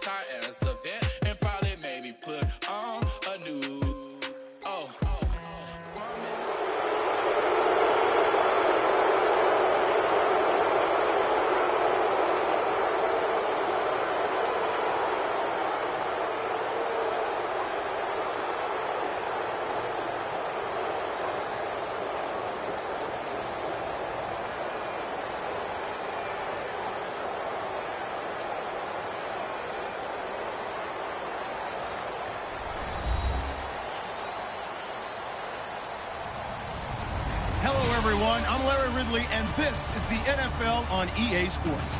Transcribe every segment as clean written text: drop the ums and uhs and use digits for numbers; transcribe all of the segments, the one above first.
science event and probably maybe put on a new. Hello, everyone. I'm Larry Ridley, and this is the NFL on EA Sports.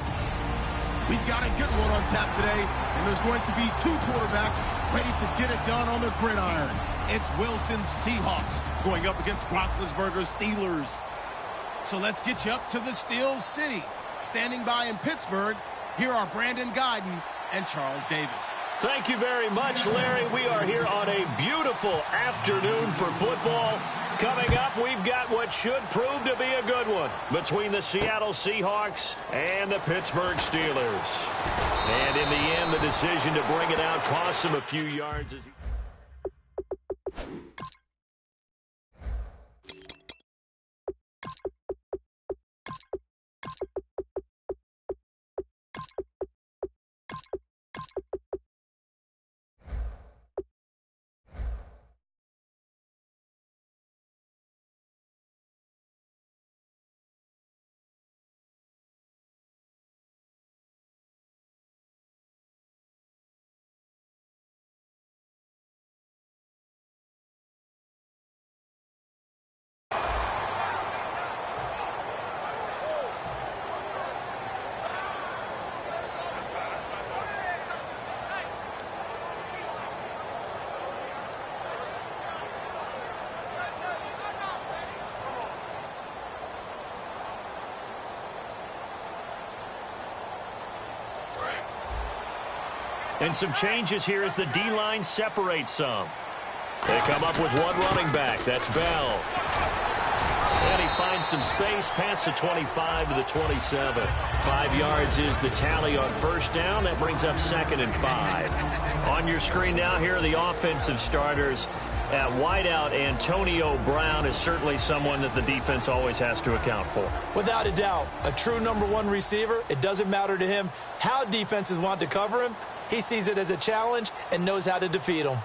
We've got a good one on tap today, and there's going to be two quarterbacks ready to get it done on the gridiron. It's Wilson's Seahawks going up against Roethlisberger's Steelers. So let's get you up to the Steel City. Standing by in Pittsburgh, here are Brandon Guyton and Charles Davis. Thank you very much, Larry. We are here on a beautiful afternoon for football. Coming up, we've got what should prove to be a good one between the Seattle Seahawks and the Pittsburgh Steelers. And in the end, the decision to bring it out cost him a few yards. And some changes here as the D-line separates some. They come up with one running back. That's Bell. And he finds some space past the 25 to the 27. 5 yards is the tally on first down. That brings up 2nd and 5. On your screen now, here are the offensive starters. At wideout, Antonio Brown is certainly someone that the defense always has to account for. Without a doubt, a true #1 receiver. It doesn't matter to him how defenses want to cover him. He sees it as a challenge and knows how to defeat them.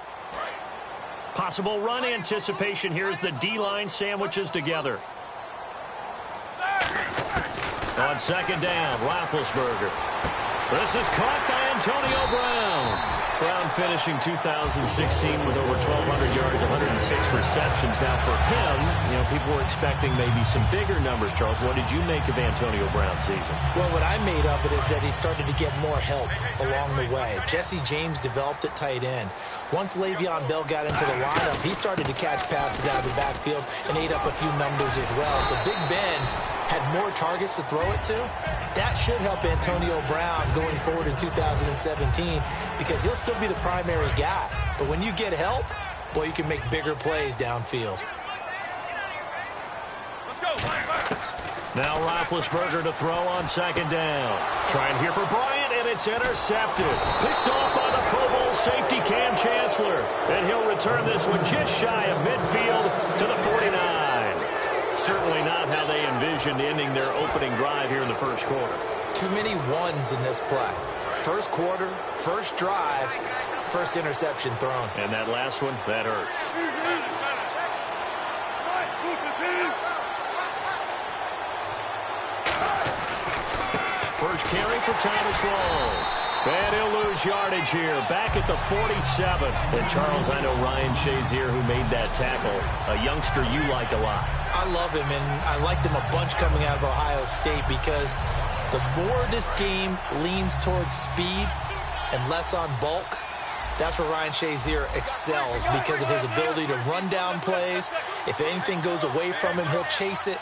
Possible run anticipation here as the D-line sandwiches together. On 2nd down, Roethlisberger. This is caught by Antonio Brown. Brown finishing 2016 with over 1,200 yards, 106 receptions. Now for him, people were expecting maybe some bigger numbers, Charles. What did you make of Antonio Brown's season? Well, what I made of it is that he started to get more help along the way. Jesse James developed at tight end. Once Le'Veon Bell got into the lineup, he started to catch passes out of the backfield and ate up a few numbers as well. So Big Ben had more targets to throw it to. That should help Antonio Brown going forward in 2017 because he'll still be the primary guy. But when you get help, boy, you can make bigger plays downfield. Now Roethlisberger to throw on 2nd down. Trying here for Bryant, and it's intercepted. Picked off by the Pro Bowl safety Cam Chancellor. And he'll return this one just shy of midfield to the 49. Certainly not how they envisioned ending their opening drive here in the first quarter. Too many ones in this play. First quarter, first drive, first interception thrown. And that last one, that hurts. First carry for Thomas Rawls. And he'll lose yardage here. Back at the 47. And Charles, I know Ryan Shazier, who made that tackle, a youngster you like a lot. I love him, and I liked him a bunch coming out of Ohio State because the more this game leans towards speed and less on bulk, that's where Ryan Shazier excels because of his ability to run down plays. If anything goes away from him, he'll chase it.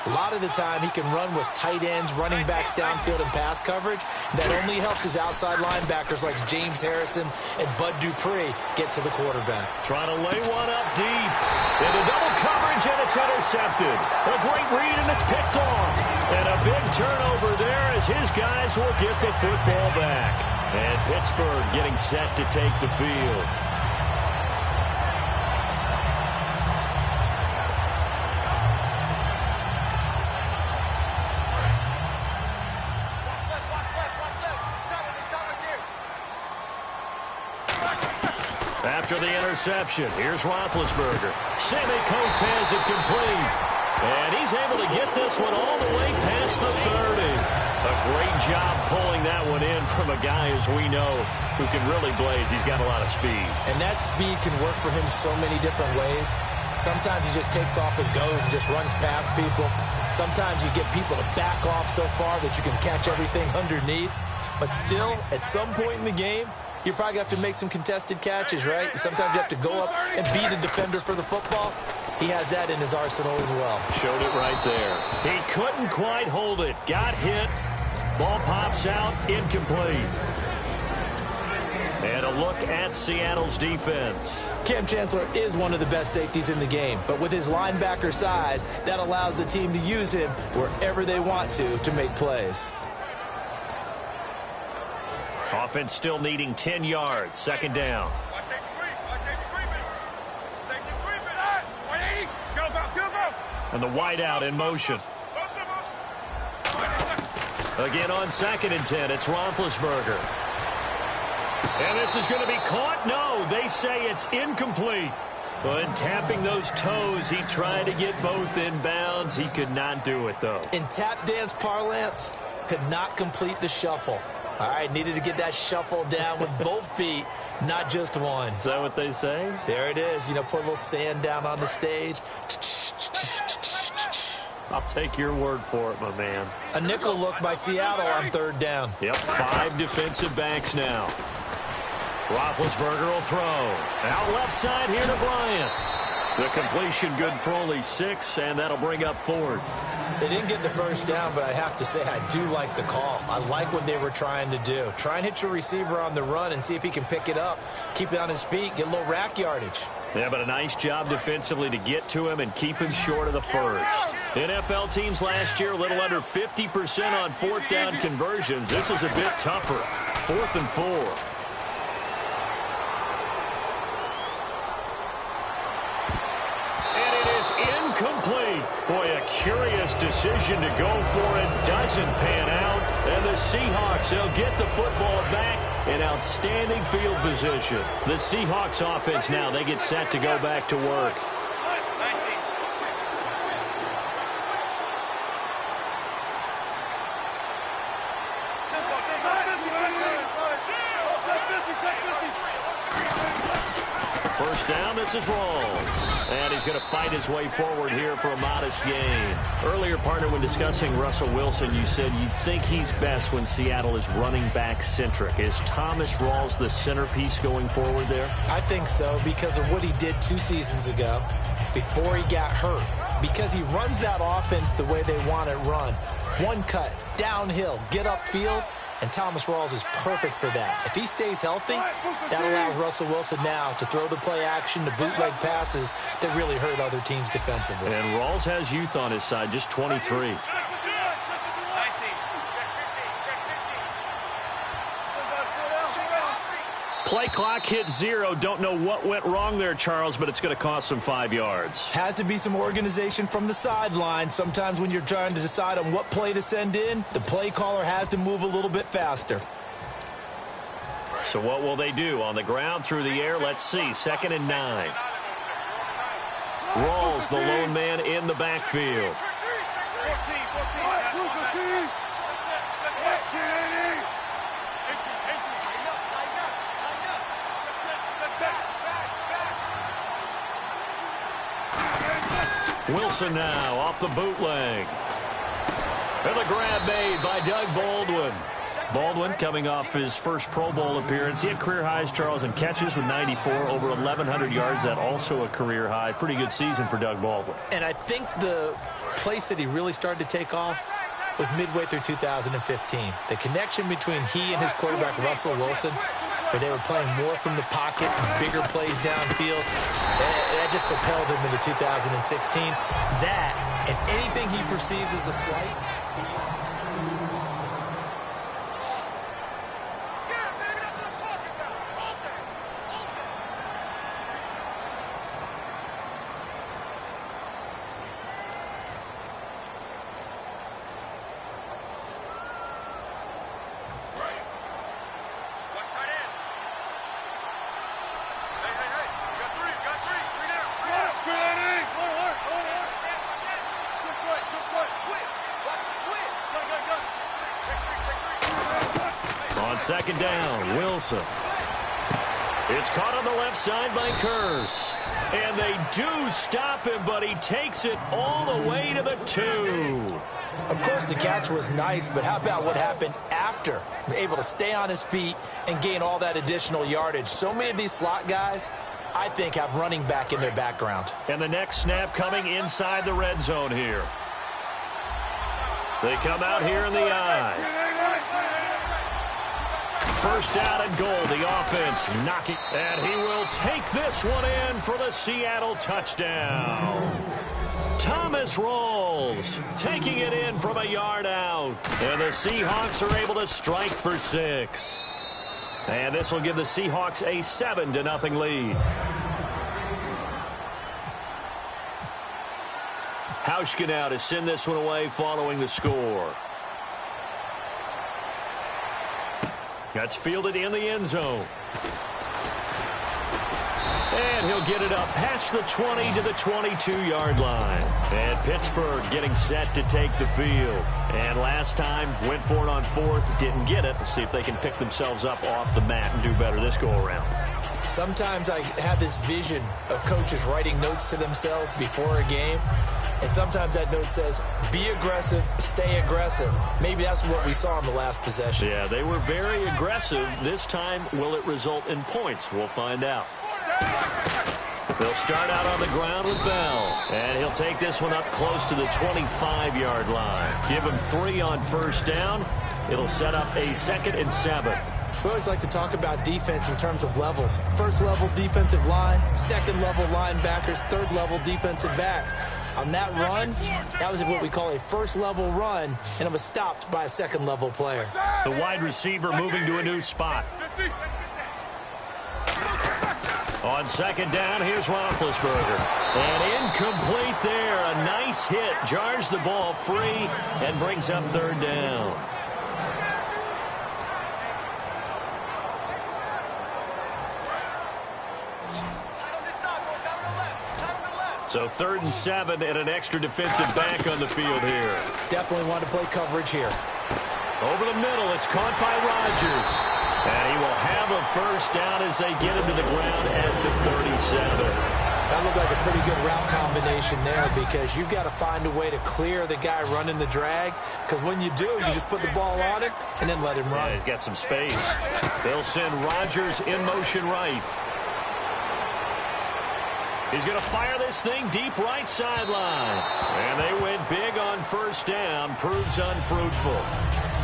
A lot of the time, he can run with tight ends, running backs downfield, and pass coverage. That only helps his outside linebackers like James Harrison and Bud Dupree get to the quarterback. Trying to lay one up deep. Into double coverage, and it's intercepted. A great read, and it's picked off. And a big turnover there as his guys will get the football back. And Pittsburgh getting set to take the field. After the interception, here's Roethlisberger. Sammy Coates has it complete. And he's able to get this one all the way past the 30. A great job pulling that one in from a guy, as we know, who can really blaze. He's got a lot of speed. And that speed can work for him so many different ways. Sometimes he just takes off and goes and just runs past people. Sometimes you get people to back off so far that you can catch everything underneath. But still, at some point in the game, you probably have to make some contested catches, right? Sometimes you have to go up and beat a defender for the football. He has that in his arsenal as well. Showed it right there. He couldn't quite hold it. Got hit. Ball pops out. Incomplete. And a look at Seattle's defense. Cam Chancellor is one of the best safeties in the game, but with his linebacker size, that allows the team to use him wherever they want to make plays. Offense still needing 10 yards. Second down. And the wideout in motion. Again on 2nd and 10, it's Roethlisberger. And this is going to be caught. No, they say it's incomplete. But tapping those toes, he tried to get both in bounds. He could not do it, though. In tap dance parlance, could not complete the shuffle. All right, needed to get that shuffle down with both feet, not just one. Is that what they say? There it is. You know, put a little sand down on the stage. I'll take your word for it, my man. A nickel look by Seattle on 3rd down. Yep, 5 defensive backs now. Roethlisberger will throw. Out left side here to Bryant. The completion good for only 6, and that'll bring up 4th. They didn't get the first down, but I have to say I do like the call. I like what they were trying to do. Try and hit your receiver on the run and see if he can pick it up, keep it on his feet, get a little rack yardage. Yeah, but a nice job defensively to get to him and keep him short of the first. NFL teams last year, a little under 50% on 4th down conversions. This is a bit tougher. 4th and 4. Incomplete. Boy, a curious decision to go for it. Doesn't pan out. And the Seahawks, they'll get the football back in outstanding field position. The Seahawks offense now, they get set to go back to work. First down, this is Rawls. And he's going to fight his way forward here for a modest gain. Earlier, partner, when discussing Russell Wilson, you said you think he's best when Seattle is running back centric. Is Thomas Rawls the centerpiece going forward there? I think so, because of what he did 2 seasons ago before he got hurt. Because he runs that offense the way they want it run. One cut, downhill, get upfield. And Thomas Rawls is perfect for that. If he stays healthy, that allows Russell Wilson now to throw the play action, the bootleg passes that really hurt other teams defensively. And Rawls has youth on his side, just 23. Play clock hit 0. Don't know what went wrong there, Charles, but it's going to cost them 5 yards. Has to be some organization from the sideline. Sometimes when you're trying to decide on what play to send in, the play caller has to move a little bit faster. So what will they do? On the ground, through the air, let's see. 2nd and 9. Rawls, the lone man in the backfield. Wilson now off the bootleg. And the grab made by Doug Baldwin. Baldwin coming off his first Pro Bowl appearance. He had career highs, Charles, in catches with 94, over 1,100 yards. That also a career high. Pretty good season for Doug Baldwin. And I think the place that he really started to take off was midway through 2015. The connection between he and his quarterback, Russell Wilson, where they were playing more from the pocket, bigger plays downfield, that just propelled him into 2016. That, and anything he perceives as a slight. second down, Wilson. It's caught on the left side by Kearse. And they do stop him, but he takes it all the way to the 2. Of course, the catch was nice, but how about what happened after? Able to stay on his feet and gain all that additional yardage. So many of these slot guys, I think, have running back in their background. And the next snap coming inside the red zone here. They come out here in the eye. First down and goal. The offense knocking. And he will take this one in for the Seattle touchdown. Thomas Rawls taking it in from a yard out. And the Seahawks are able to strike for 6. And this will give the Seahawks a 7-0 lead. Hauschka now to send this one away following the score. That's fielded in the end zone. And he'll get it up past the 20 to the 22-yard line. And Pittsburgh getting set to take the field. And last time, went for it on 4th, didn't get it. Let's see if they can pick themselves up off the mat and do better this go-around. Sometimes I have this vision of coaches writing notes to themselves before a game. And sometimes that note says, be aggressive, stay aggressive. Maybe that's what we saw in the last possession. Yeah, they were very aggressive. This time, will it result in points? We'll find out. They'll start out on the ground with Bell. And he'll take this one up close to the 25-yard line. Give him 3 on first down. It'll set up a 2nd and 7. We always like to talk about defense in terms of levels. First level defensive line, second level linebackers, third level defensive backs. On that run, that was what we call a first level run, and it was stopped by a second level player. The wide receiver moving to a new spot. On second down, here's Roethlisberger. And incomplete there. A nice hit. Jars the ball free and brings up 3rd down. So 3rd and 7 and an extra defensive back on the field here. Definitely want to play coverage here. Over the middle, it's caught by Rodgers. And he will have a first down as they get him to the ground at the 37. That looked like a pretty good route combination there because you've got to find a way to clear the guy running the drag. Because when you do, you just put the ball on him and then let him run. Yeah, he's got some space. They'll send Rodgers in motion right. He's going to fire this thing deep right sideline. And they went big on first down. Proves unfruitful.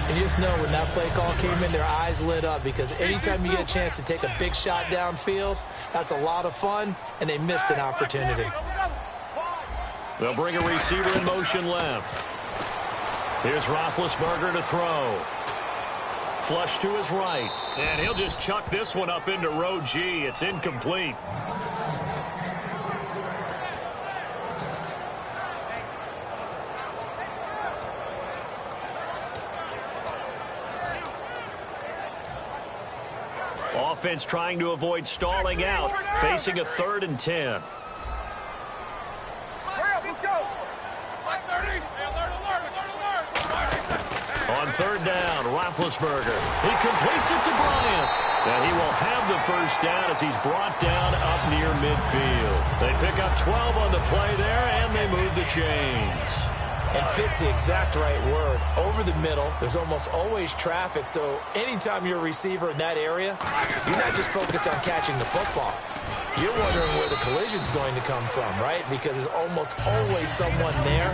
And you just know when that play call came in, their eyes lit up because anytime you get a chance to take a big shot downfield, that's a lot of fun, and they missed an opportunity. They'll bring a receiver in motion left. Here's Roethlisberger to throw. Flush to his right. And he'll just chuck this one up into row G. It's incomplete. Offense trying to avoid stalling out, facing a 3rd and 10. On 3rd down, Roethlisberger. He completes it to Bryant. And he will have the first down as he's brought down up near midfield. They pick up 12 on the play there, and they move the chains. And fit's the exact right word. Over the middle, there's almost always traffic, so anytime you're a receiver in that area, you're not just focused on catching the football. You're wondering where the collision's going to come from, right? Because there's almost always someone there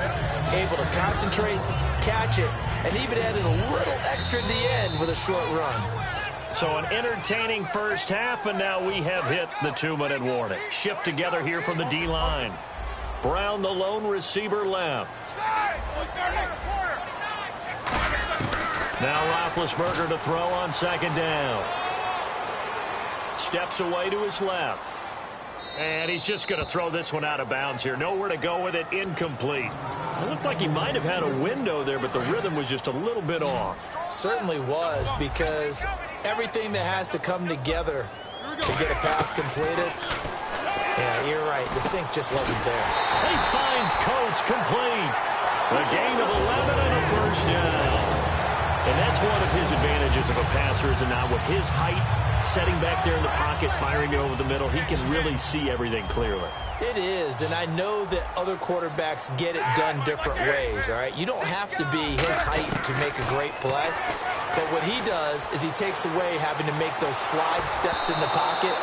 able to concentrate, catch it, and even add in a little extra at the end with a short run. So an entertaining first half, and now we have hit the 2-minute warning. Shift together here from the D-line. Brown, the lone receiver, left. Now Roethlisberger to throw on second down. Steps away to his left. And he's just going to throw this one out of bounds here. Nowhere to go with it. Incomplete. It looked like he might have had a window there, but the rhythm was just a little bit off. It certainly was, because everything that has to come together to get a pass completed. Yeah, you're right. The sink just wasn't there. He finds Coates complete. A gain of 11 and a first down. And that's one of his advantages of a passer, is not with his height, setting back there in the pocket, firing it over the middle. He can really see everything clearly. It is, and I know that other quarterbacks get it done different ways, all right? You don't have to be his height to make a great play, but what he does is he takes away having to make those slide steps in the pocket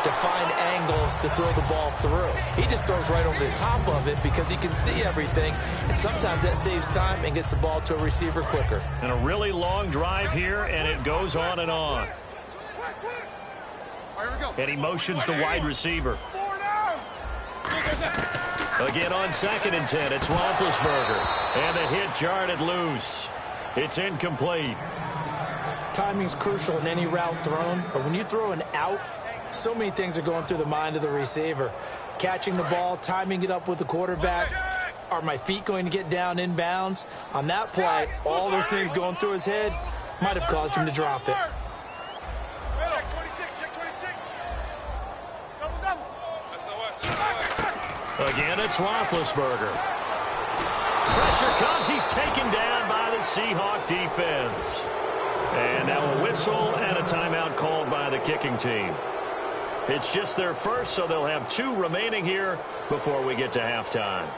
to find angles to throw the ball through. He just throws right over the top of it because he can see everything, and sometimes that saves time and gets the ball to a receiver quicker. And a really long drive here, and it goes on and on. And he motions the wide receiver. Again on 2nd and 10, it's Roethlisberger. And the hit jarred it loose. It's incomplete. Timing's crucial in any route thrown, but when you throw an out, so many things are going through the mind of the receiver. Catching the ball, timing it up with the quarterback. Are my feet going to get down in bounds? On that play, all those things going through his head might have caused him to drop it. Again, it's Roethlisberger. Pressure comes. He's taken down by the Seahawk defense. And now a whistle and a timeout called by the kicking team. It's just their first, so they'll have 2 remaining here before we get to halftime.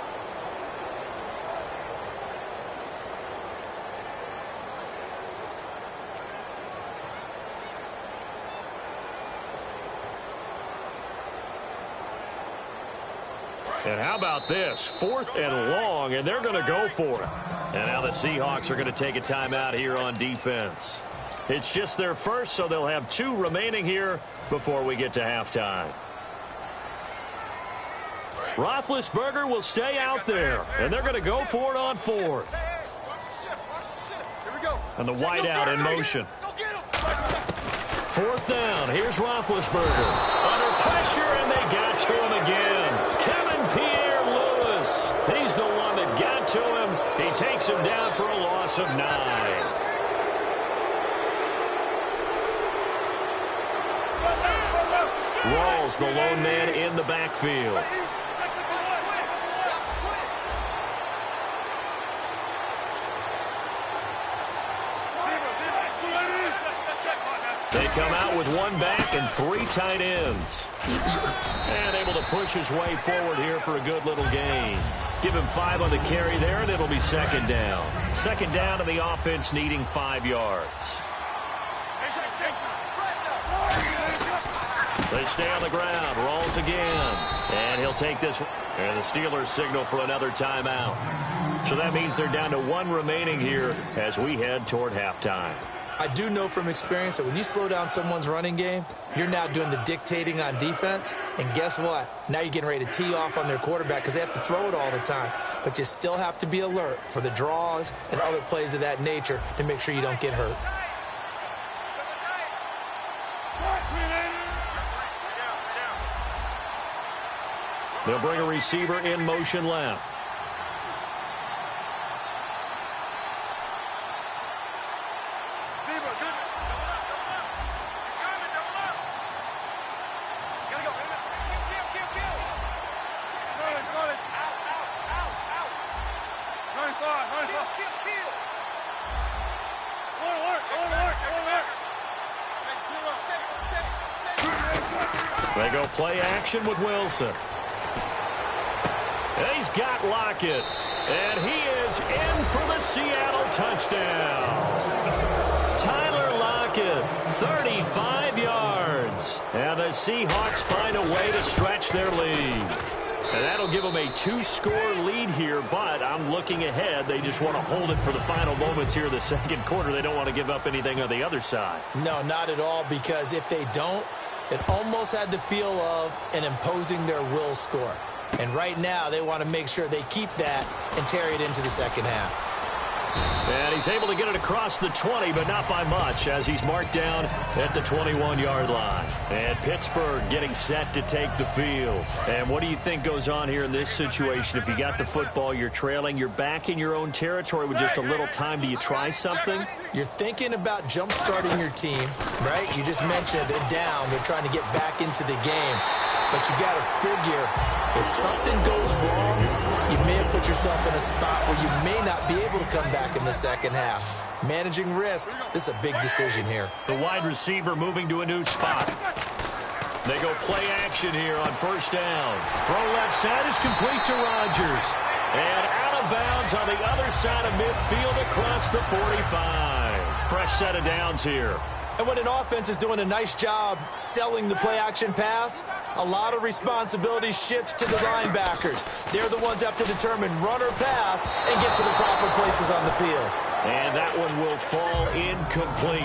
And how about this? 4th and long, and they're going to go for it. And now the Seahawks are going to take a timeout here on defense. It's just their first, so they'll have 2 remaining here before we get to halftime. Roethlisberger will stay out there, and they're going to go for it on 4th. And the wideout in motion. 4th down. Here's Roethlisberger. Under pressure, and they got to him again. Kevin Pierre-Louis. He's the one that got to him. He takes him down for a loss of 9. Rawls, the lone man in the backfield. They come out with 1 back and 3 tight ends. And able to push his way forward here for a good little gain. Give him 5 on the carry there, and it'll be 2nd down. 2nd down, and the offense needing 5 yards. They stay on the ground. Rolls again. And he'll take this. And the Steelers signal for another timeout. So that means they're down to 1 remaining here as we head toward halftime. I do know from experience that when you slow down someone's running game, you're now doing the dictating on defense. And guess what? Now you're getting ready to tee off on their quarterback because they have to throw it all the time. But you still have to be alert for the draws and other plays of that nature to make sure you don't get hurt. They'll bring a receiver in motion left. They go play action with Wilson. And he's got Lockett. And he is in for the Seattle touchdown. Tyler Lockett, 35 yards. And the Seahawks find a way to stretch their lead. And that'll give them a 2-score lead here, but I'm looking ahead. They just want to hold it for the final moments here in the 2nd quarter. They don't want to give up anything on the other side. No, not at all, because if they don't, it almost had the feel of an imposing their will score. And right now, they want to make sure they keep that and carry it into the 2nd half. And he's able to get it across the 20, but not by much, as he's marked down at the 21-yard line. And Pittsburgh getting set to take the field. And what do you think goes on here in this situation? If you got the football, you're trailing, you're back in your own territory with just a little time. Do you try something? You're thinking about jump-starting your team, right? You just mentioned they're down. They're trying to get back into the game. but you got to figure if something goes wrong, you may have put yourself in a spot where you may not be able to come back in the second half. Managing risk, this is a big decision here. The wide receiver moving to a new spot. They go play action here on first down. Throw left side is complete to Rodgers. And out of bounds on the other side of midfield across the 45. Fresh set of downs here. And when an offense is doing a nice job selling the play-action pass, a lot of responsibility shifts to the linebackers. They're the ones that have to determine run or pass and get to the proper places on the field. And that one will fall incomplete.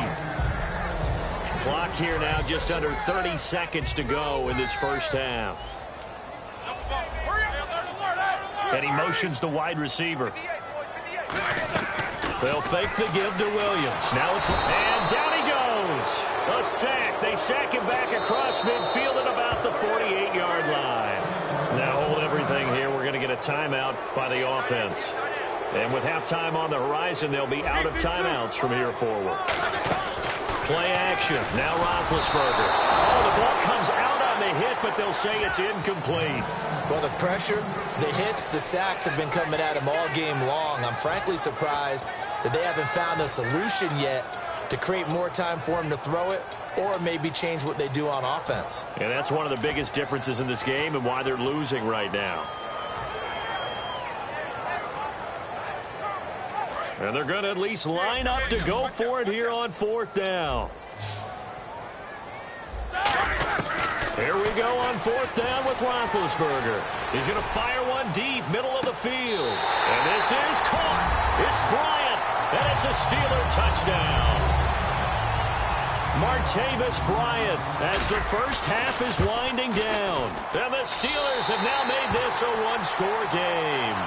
Clock here now, just under 30 seconds to go in this first half. And he motions the wide receiver. They'll fake the give to Williams. Now it's... And down he goes. A sack. They sack him back across midfield at about the 48-yard line. Now hold everything here. We're going to get a timeout by the offense. And with halftime on the horizon, they'll be out of timeouts from here forward. Play action. Now Roethlisberger. Oh, the ball comes out on the hit, but they'll say it's incomplete. Well, the pressure, the hits, the sacks have been coming at him all game long. I'm frankly surprised that they haven't found a solution yet to create more time for him to throw it or maybe change what they do on offense. And that's one of the biggest differences in this game and why they're losing right now. And they're going to at least line up to go for it here on fourth down. Here we go on fourth down with Roethlisberger. He's going to fire one deep, middle of the field. And this is caught. It's Bryant, and it's a Steeler touchdown. Martavis Bryant as the first half is winding down. And the Steelers have now made this a one-score game.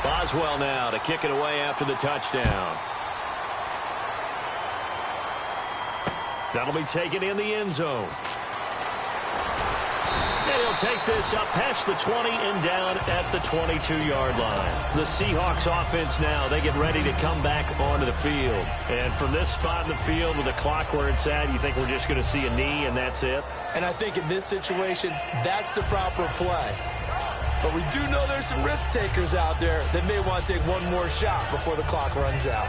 Boswell now to kick it away after the touchdown. That'll be taken in the end zone. And he'll take this up past the 20 and down at the 22-yard line. The Seahawks offense now, they get ready to come back onto the field. And from this spot in the field with the clock where it's at, you think we're just going to see a knee and that's it? And I think in this situation, that's the proper play. But we do know there's some risk takers out there that may want to take one more shot before the clock runs out.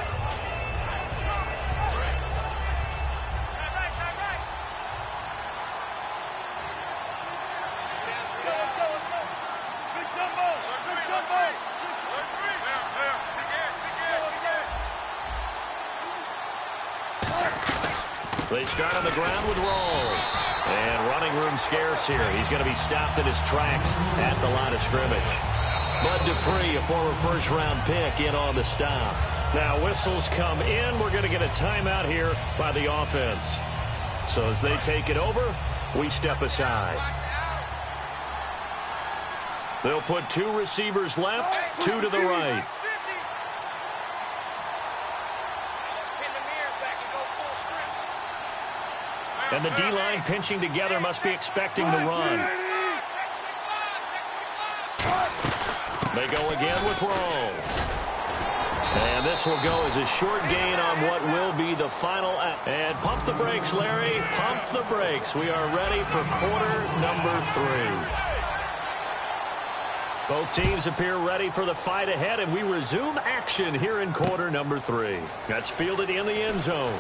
They start on the ground with Rawls. And running room scarce here. He's going to be stopped in his tracks at the line of scrimmage. Bud Dupree, a former first-round pick, in on the stop. Now whistles come in. We're going to get a timeout here by the offense. So as they take it over, we step aside. They'll put two receivers left, two to the right. And the D-line pinching together must be expecting the run. They go again with Rawls. And this will go as a short gain on what will be the final. And pump the brakes, Larry. Pump the brakes. We are ready for quarter number 3. Both teams appear ready for the fight ahead, and we resume action here in quarter number 3. That's fielded in the end zone.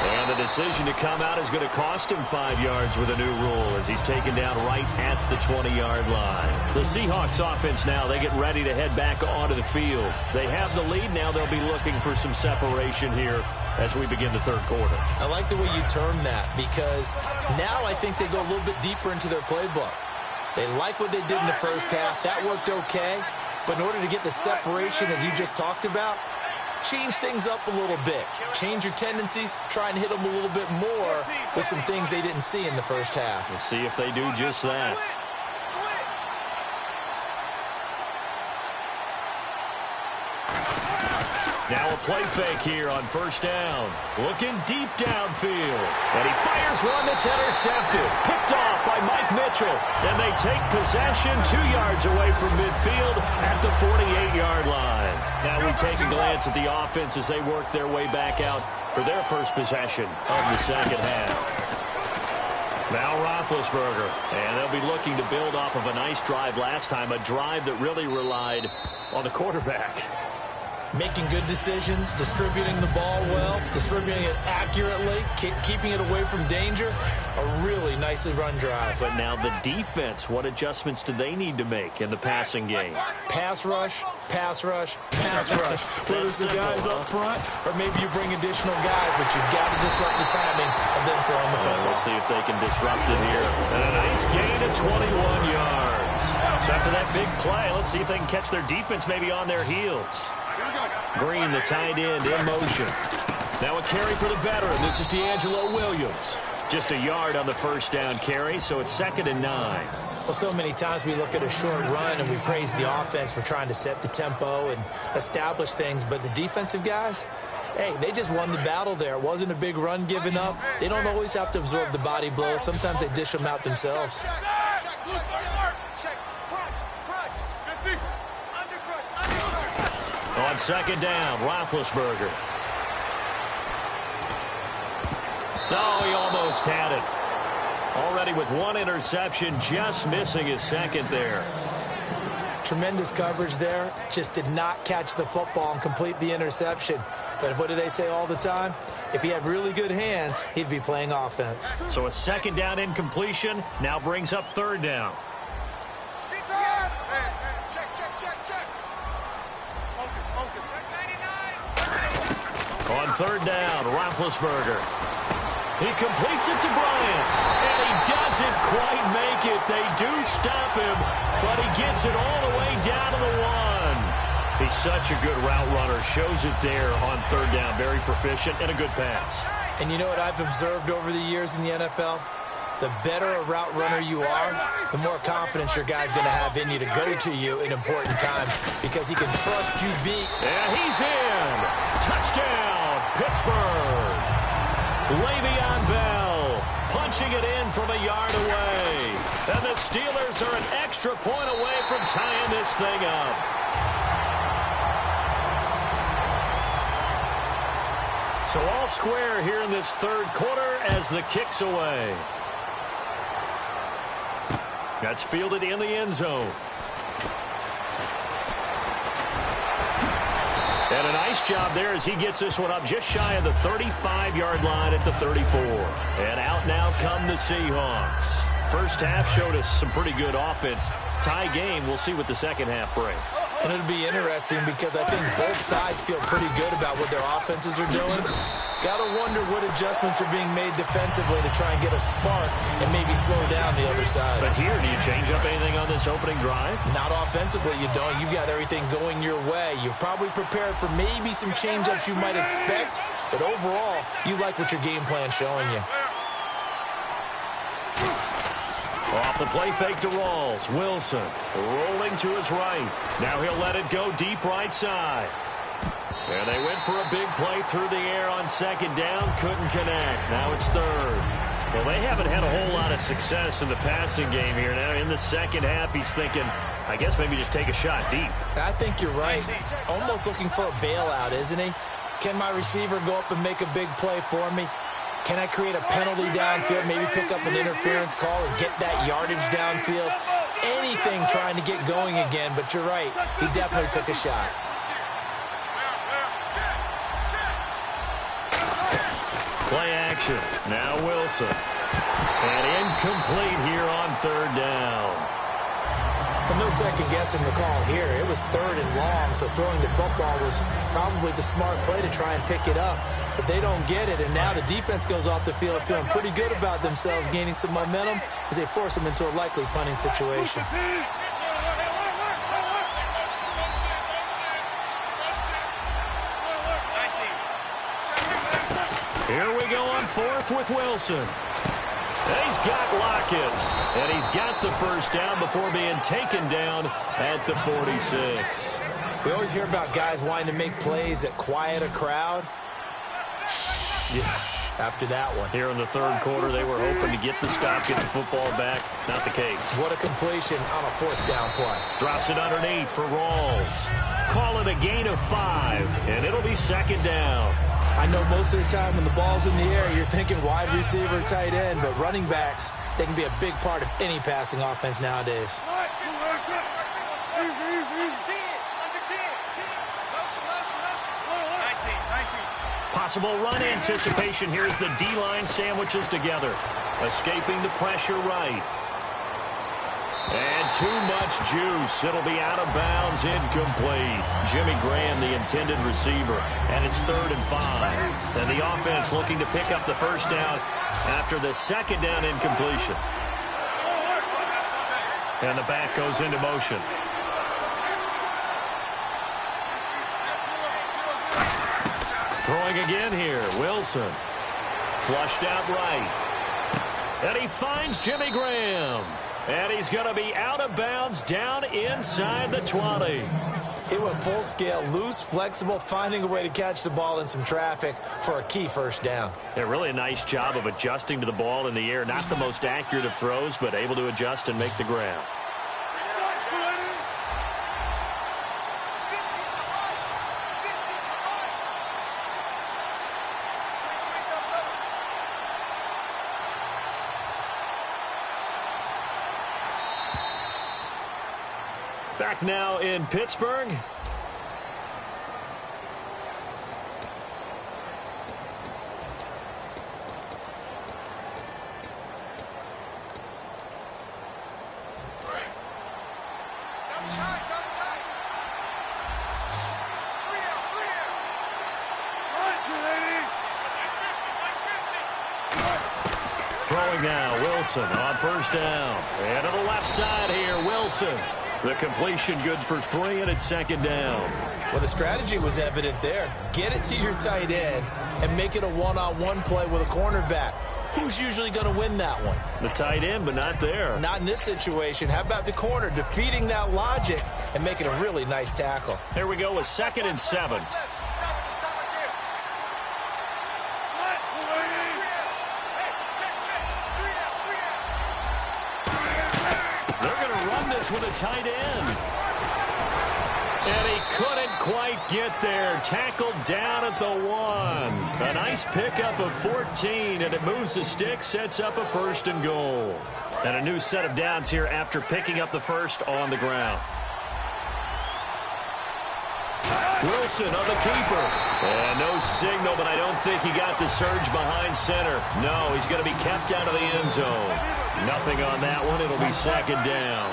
And the decision to come out is going to cost him 5 yards with a new rule as he's taken down right at the 20-yard line. The Seahawks offense now, they get ready to head back onto the field. They have the lead now. They'll be looking for some separation here as we begin the third quarter. I like the way you term that because now I think they go a little bit deeper into their playbook. They like what they did in the first half. That worked okay. But in order to get the separation that you just talked about, change things up a little bit. Change your tendencies. Try and hit them a little bit more with some things they didn't see in the first half. We'll see if they do just that. Now a play fake here on first down. Looking deep downfield. And he fires one that's intercepted. Picked off by Mike Mitchell. Mitchell, and they take possession 2 yards away from midfield at the 48-yard line. Now we take a glance at the offense as they work their way back out for their first possession of the second half. Now Roethlisberger, and they'll be looking to build off of a nice drive last time, a drive that really relied on the quarterback. Making good decisions, distributing the ball well, distributing it accurately, keeping it away from danger. A really nicely run drive. But now the defense, what adjustments do they need to make in the passing game? Pass rush, pass rush, pass rush. Whether it's the guys up front or maybe you bring additional guys, but you've got to disrupt the timing of them throwing the football. We'll see if they can disrupt it here. And a nice gain of 21 yards. So after that big play, let's see if they can catch their defense maybe on their heels. Green, the tight end, in motion. Now a carry for the veteran. This is D'Angelo Williams. Just a yard on the first down carry, so it's 2nd and 9. Well, so many times we look at a short run and we praise the offense for trying to set the tempo and establish things, but the defensive guys, hey, they just won the battle there. It wasn't a big run given up. They don't always have to absorb the body blows. Sometimes they dish them out themselves. On 2nd down, Roethlisberger. No, he almost had it. Already with 1 interception, just missing his 2nd there. Tremendous coverage there. Just did not catch the football and complete the interception. But what do they say all the time? If he had really good hands, he'd be playing offense. So a 2nd down incompletion now brings up 3rd down. On 3rd down, Roethlisberger. He completes it to Bryant, and he doesn't quite make it. They do stop him, but he gets it all the way down to the 1. He's such a good route runner. Shows it there on 3rd down. Very proficient and a good pass. And you know what I've observed over the years in the NFL? The better a route runner you are, the more confidence your guy's going to have in you to go to you in important times because he can trust you beat. And he's in. Touchdown, Pittsburgh. Le'Veon Bell punching it in from a yard away. And the Steelers are an extra point away from tying this thing up. So all square here in this 3rd quarter as the kick's away. That's fielded in the end zone. And a nice job there as he gets this one up just shy of the 35-yard line at the 34. And out now come the Seahawks. First half showed us some pretty good offense. Tie game, we'll see what the second half brings. And it'll be interesting because I think both sides feel pretty good about what their offenses are doing. Got to wonder what adjustments are being made defensively to try and get a spark and maybe slow down the other side. But here, do you change up anything on this opening drive? Not offensively, you don't. You've got everything going your way. You've probably prepared for maybe some change-ups you might expect, but overall, you like what your game plan's showing you. Off the play fake to Rawls. Wilson rolling to his right. Now he'll let it go deep right side. And they went for a big play through the air on 2nd down. Couldn't connect. Now it's 3rd. Well, they haven't had a whole lot of success in the passing game here. Now in the second half, he's thinking, I guess maybe just take a shot deep. I think you're right. Almost looking for a bailout, isn't he? Can my receiver go up and make a big play for me? Can I create a penalty downfield, maybe pick up an interference call and get that yardage downfield? Anything trying to get going again, but you're right. He definitely took a shot. Play action. Now Wilson. And incomplete here on 3rd down. But no second guessing the call here. It was 3rd and long, so throwing the football was probably the smart play to try and pick it up. But they don't get it, and now the defense goes off the field feeling pretty good about themselves, gaining some momentum as they force them into a likely punting situation. Here we go on 4th with Wilson. And he's got Lockett. And he's got the first down before being taken down at the 46. We always hear about guys wanting to make plays that quiet a crowd. Yeah. after that one. Here in the third quarter, they were hoping to get the stop, get the football back. Not the case. What a completion on a fourth down play. Drops it underneath for Rawls. Call it a gain of 5, and it'll be second down. I know most of the time when the ball's in the air, you're thinking wide receiver, tight end, but running backs, they can be a big part of any passing offense nowadays. Possible run anticipation here as the D-line sandwiches together. Escaping the pressure right. And too much juice. It'll be out of bounds, incomplete. Jimmy Graham, the intended receiver. And it's 3rd and 5. And the offense looking to pick up the first down after the second down incompletion. And the back goes into motion. Throwing again here, Wilson. Flushed out right. And he finds Jimmy Graham. And he's going to be out of bounds down inside the 20. He went full scale, loose, flexible, finding a way to catch the ball in some traffic for a key first down. Yeah, really a nice job of adjusting to the ball in the air. Not the most accurate of throws, but able to adjust and make the grab. Back now in Pittsburgh. Throwing now, Wilson on first down. And to the left side here, Wilson. The completion good for 3, and it's second down. Well, the strategy was evident there. Get it to your tight end and make it a one-on-one play with a cornerback. Who's usually going to win that one? The tight end, but not there. Not in this situation. How about the corner defeating that logic and making a really nice tackle? Here we go with 2nd and 7. With a tight end. And he couldn't quite get there. Tackled down at the 1. A nice pickup of 14, and it moves the stick, sets up a 1st and goal. And a new set of downs here after picking up the first on the ground. Wilson on the keeper. And no signal, but I don't think he got the surge behind center. No, he's going to be kept out of the end zone. Nothing on that one. It'll be second down.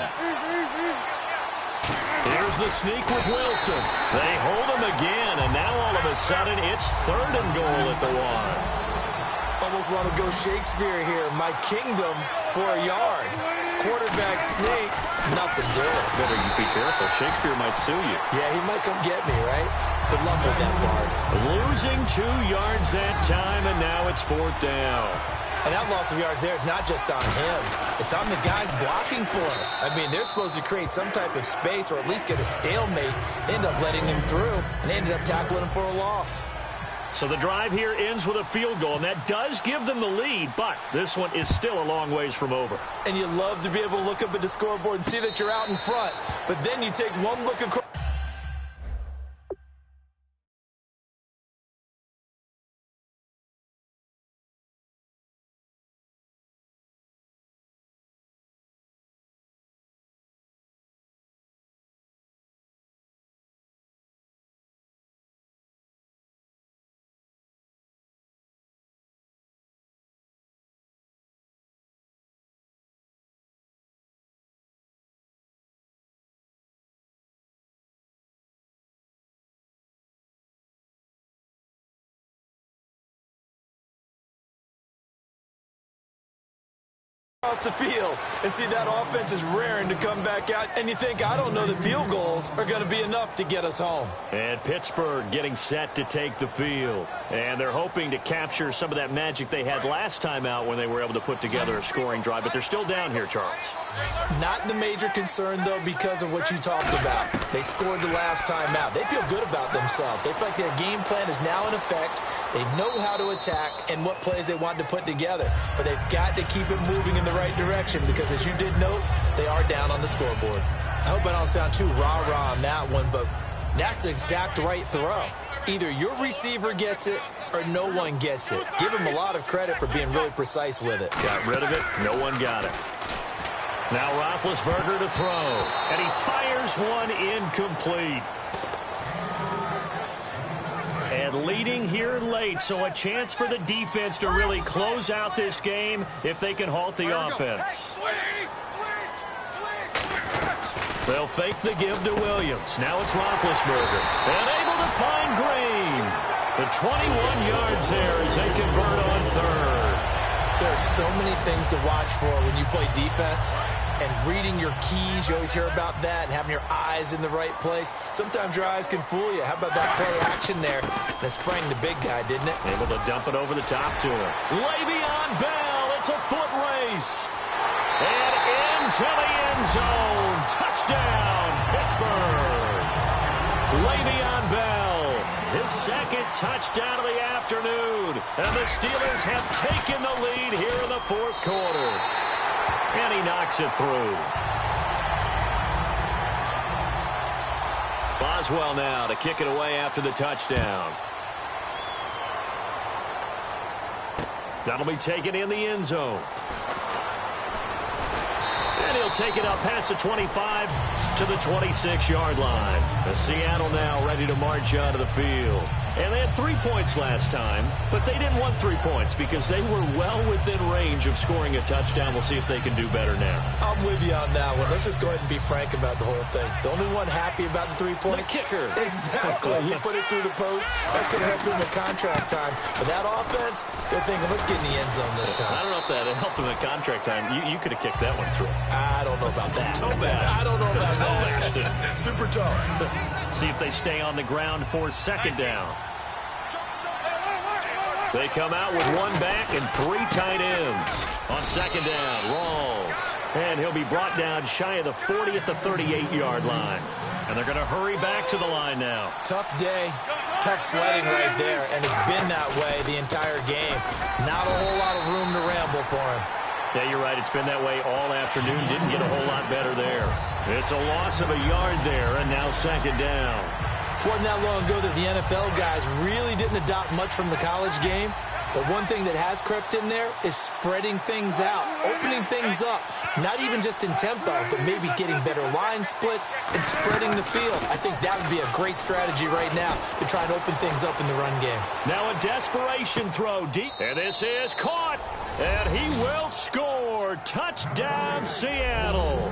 Here's the sneak with Wilson. They hold him again, and now all of a sudden it's 3rd and goal at the 1. Almost want to go Shakespeare here. My kingdom for a yard. Quarterback sneak, nothing doing. Better be careful. Shakespeare might sue you. Yeah, he might come get me, right? Good luck with that part. Losing 2 yards that time, and now it's 4th down. And that loss of yards there is not just on him. It's on the guys blocking for him. I mean, they're supposed to create some type of space or at least get a stalemate. They end up letting him through, and they ended up tackling him for a loss. So the drive here ends with a field goal, and that does give them the lead, but this one is still a long ways from over. And you love to be able to look up at the scoreboard and see that you're out in front, but then you take one look across. Across the field and see that offense is raring to come back out, and you think, I don't know that field goals are going to be enough to get us home. And Pittsburgh getting set to take the field, and they're hoping to capture some of that magic they had last time out when they were able to put together a scoring drive, but they're still down here, Charles. Not the major concern, though, because of what you talked about. They scored the last time out. They feel good about themselves. They feel like their game plan is now in effect. They know how to attack and what plays they want to put together. But they've got to keep it moving in the right direction because, as you did note, they are down on the scoreboard. I hope I don't sound too rah-rah on that one, but that's the exact right throw. Either your receiver gets it or no one gets it. Give him a lot of credit for being really precise with it. Got rid of it. No one got it. Now Roethlisberger to throw. And he fires one incomplete. And leading here late, so a chance for the defense to really close out this game if they can halt the offense. They'll fake the give to Williams. Now it's Roethlisberger. And able to find Green. The 21 yards there as they convert on third. There are so many things to watch for when you play defense. And reading your keys, you always hear about that, and having your eyes in the right place. Sometimes your eyes can fool you. How about that play action there? And it sprang the big guy, didn't it? Able to dump it over the top to him. Le'Veon Bell, it's a foot race. And into the end zone. Touchdown, Pittsburgh. Le'Veon Bell, his second touchdown of the afternoon. And the Steelers have taken the lead here in the fourth quarter. And he knocks it through. Boswell now to kick it away after the touchdown. That'll be taken in the end zone. And he'll take it up past the 25 to the 26-yard line. The Seattle now ready to march out of the field. And they had 3 points last time, but they didn't want 3 points because they were well within range of scoring a touchdown. We'll see if they can do better now. I'm with you on that one. Let's just go ahead and be frank about the whole thing. The only one happy about the 3-point? The kicker. Exactly. He put it through the post. That's going to help him in contract time. But that offense, they're thinking, let's get in the end zone this time. I don't know if that helped him in contract time. You could have kicked that one through. I don't know about that. I don't know about that. Super tall. See if they stay on the ground for second down. They come out with one back and 3 tight ends. On second down, Rawls. And he'll be brought down shy of the 40 at the 38-yard line. And they're going to hurry back to the line now. Tough day, tough sledding right there. And it's been that way the entire game. Not a whole lot of room to ramble for him. Yeah, you're right. It's been that way all afternoon. Didn't get a whole lot better there. It's a loss of a yard there, and now second down. Wasn't that long ago that the NFL guys really didn't adopt much from the college game. But one thing that has crept in there is spreading things out, opening things up. Not even just in tempo, but maybe getting better line splits and spreading the field. I think that would be a great strategy right now to try and open things up in the run game. Now a desperation throw deep. And this is caught. And he will score. Touchdown, Seattle.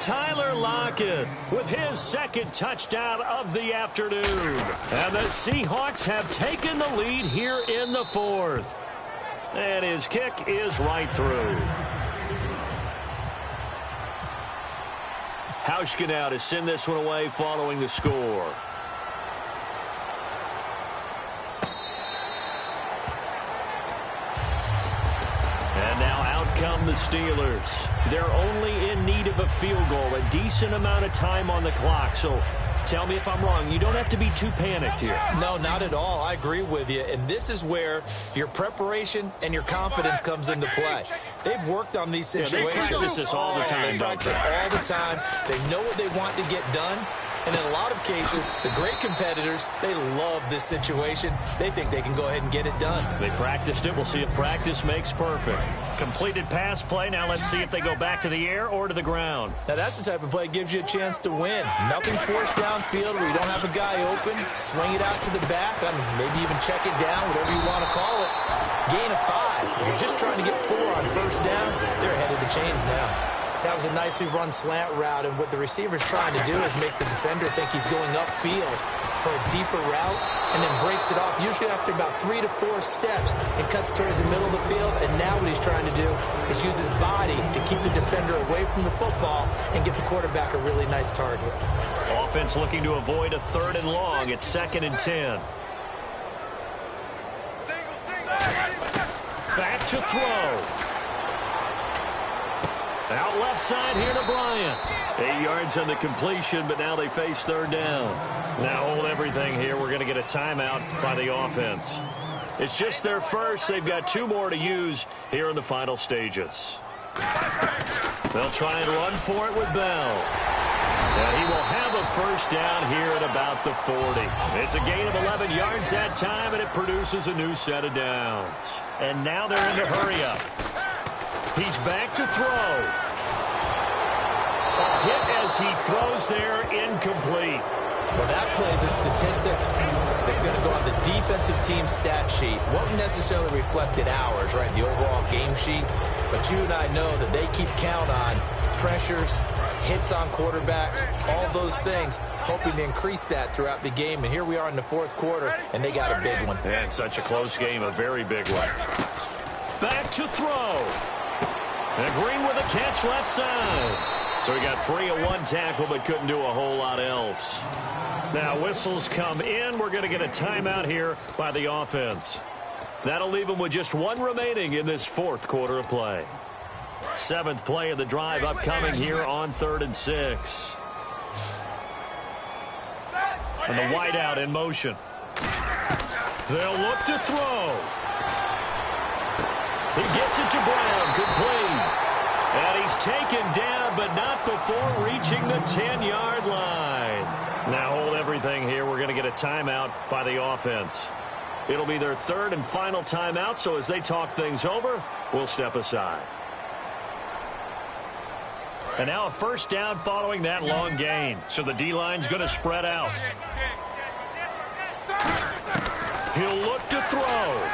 Tyler Lockett with his second touchdown of the afternoon. And the Seahawks have taken the lead here in the fourth. And his kick is right through. Hauschka now to send this one away following the score. And now out come the Steelers. They're only in need of a field goal, a decent amount of time on the clock. So tell me if I'm wrong. You don't have to be too panicked here. No, not at all. I agree with you. And this is where your preparation and your confidence comes into play. They've worked on these situations. They practice this all the time. They practice it all the time. They know what they want to get done. And in a lot of cases, the great competitors, they love this situation. They think they can go ahead and get it done. They practiced it. We'll see if practice makes perfect. Completed pass play. Now let's see if they go back to the air or to the ground. Now that's the type of play that gives you a chance to win. Nothing forced downfield where you don't have a guy open. Swing it out to the back. Maybe even check it down, whatever you want to call it. Gain of 5. You're just trying to get 4 on first down. They're ahead of the chains now. That was a nicely run slant route, and what the receiver's trying to do is make the defender think he's going upfield for a deeper route, and then breaks it off, usually after about 3 to 4 steps, and cuts towards the middle of the field. And now what he's trying to do is use his body to keep the defender away from the football and get the quarterback a really nice target. Offense looking to avoid a 3rd and long. It's 2nd and 10. Back to throw. Out left side here to Bryant. 8 yards on the completion, but now they face 3rd down. Now hold everything here. We're going to get a timeout by the offense. It's just their first. They've got 2 more to use here in the final stages. They'll try and run for it with Bell. And he will have a first down here at about the 40. It's a gain of 11 yards that time, and it produces a new set of downs. And now they're in a hurry up. He's back to throw. A hit as he throws there, incomplete. Well, that plays a statistic that's going to go on the defensive team stat sheet. Won't necessarily reflect in ours, right, the overall game sheet. But you and I know that they keep count on pressures, hits on quarterbacks, all those things, hoping to increase that throughout the game. And here we are in the 4th quarter, and they got a big one. And such a close game, a very big one. Back to throw. And Green with a catch left side. So he got free of 1 tackle, but couldn't do a whole lot else. Now whistles come in. We're going to get a timeout here by the offense. That'll leave them with just 1 remaining in this 4th quarter of play. 7th play of the drive upcoming here on 3rd and 6. And the wideout in motion. They'll look to throw. He gets it to Brown, complete. And he's taken down, but not before reaching the 10-yard line. Now hold everything here. We're going to get a timeout by the offense. It'll be their 3rd and final timeout, so as they talk things over, we'll step aside. And now a first down following that long gain. So the D-line's going to spread out. He'll look to throw.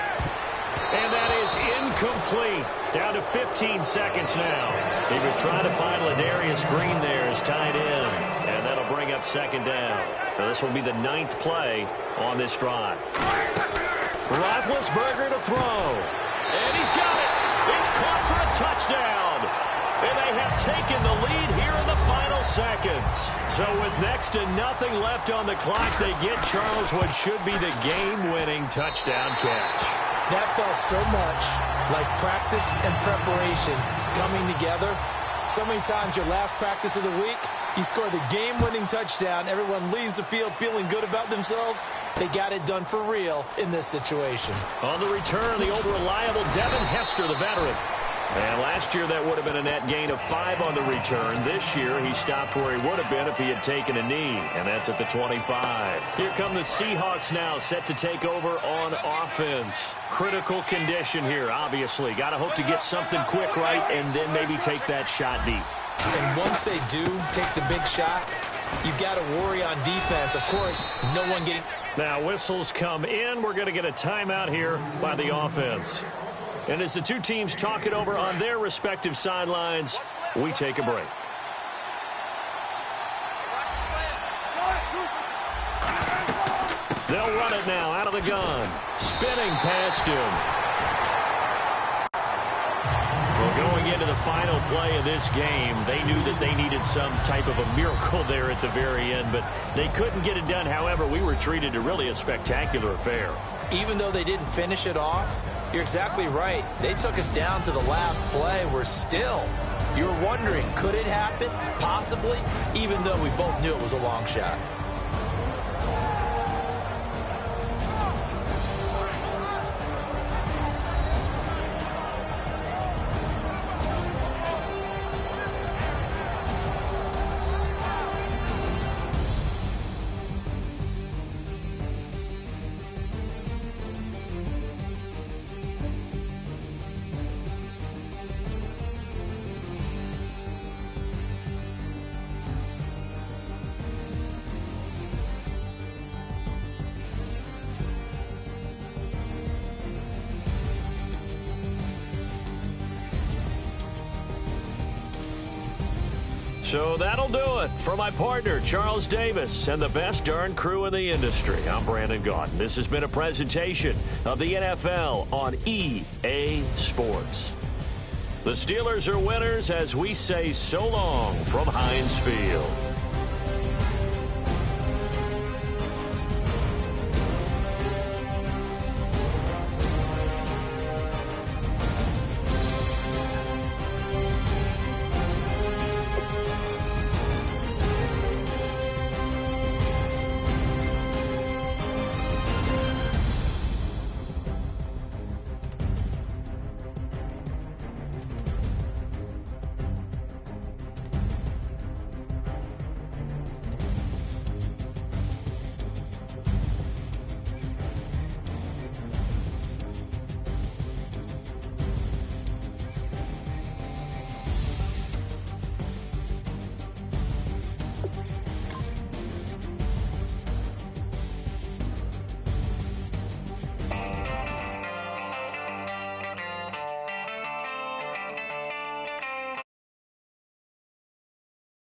And that is incomplete. Down to 15 seconds now. He was trying to find Ladarius Green there as tight end. And that'll bring up 2nd down. Now this will be the 9th play on this drive. Roethlisberger to throw. And he's got it. It's caught for a touchdown. And they have taken the lead here in the final seconds. So with next to nothing left on the clock, they get Charles what should be the game-winning touchdown catch. That felt so much like practice and preparation coming together. So many times your last practice of the week, you score the game-winning touchdown. Everyone leaves the field feeling good about themselves. They got it done for real in this situation. On the return, the old reliable Devin Hester, the veteran. And last year, that would have been a net gain of 5 on the return. This year, he stopped where he would have been if he had taken a knee, and that's at the 25. Here come the Seahawks now, set to take over on offense. Critical condition here, obviously. Got to hope to get something quick right and then maybe take that shot deep. And once they do take the big shot, you've got to worry on defense. Of course, no one getting... Now, whistles come in. We're going to get a timeout here by the offense. And as the 2 teams talk it over on their respective sidelines, we take a break. They'll run it now out of the gun. Spinning past him. Well, going into the final play of this game, they knew that they needed some type of a miracle there at the very end, but they couldn't get it done. However, we were treated to really a spectacular affair. Even though they didn't finish it off, you're exactly right. They took us down to the last play. We're still, you're wondering, could it happen? Possibly, even though we both knew it was a long shot. So that'll do it for my partner, Charles Davis, and the best darn crew in the industry. I'm Brandon Gaudin. This has been a presentation of the NFL on EA Sports. The Steelers are winners as we say so long from Heinz Field.